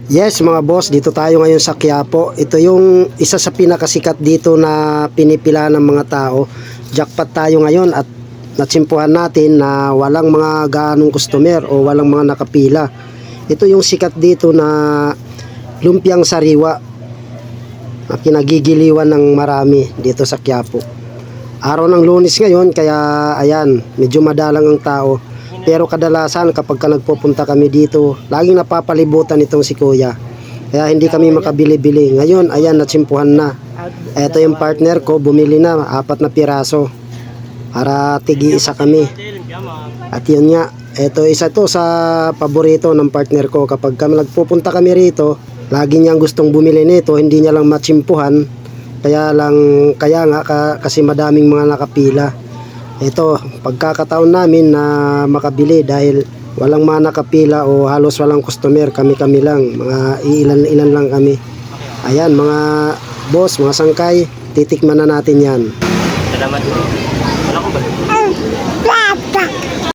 Yes mga boss, dito tayo ngayon sa Quiapo. Ito yung isa sa pinakasikat dito na pinipila ng mga tao. Jackpot tayo ngayon at natsimpuhan natin na walang mga gaanong customer o walang mga nakapila. Ito yung sikat dito na lumpiang sariwa na kinagigiliwan ng marami dito sa Quiapo. Araw ng Lunes ngayon kaya ayan, medyo madalang ang tao. Pero kadalasan kapag ka nagpupunta kami dito, laging napapalibutan itong si Kuya. Kaya hindi kami makabili-bili. Ngayon, ayan, natsimpuhan na. Ito yung partner ko, bumili na 4 na piraso. Para tigi-isa kami. At yun nga, ito isa to sa paborito ng partner ko. Kapag kami nagpupunta kami rito, lagi niyang gustong bumili nito, hindi niya lang matsimpuhan. Kaya nga kasi madaming mga nakapila. Ito, pagkakataon namin na makabili dahil walang mga nakapila o halos walang customer, kami-kami lang, mga ilan-ilan lang kami. Ayan, mga boss, mga sangkay, titikman na natin yan. Salamat. Wala akong balik.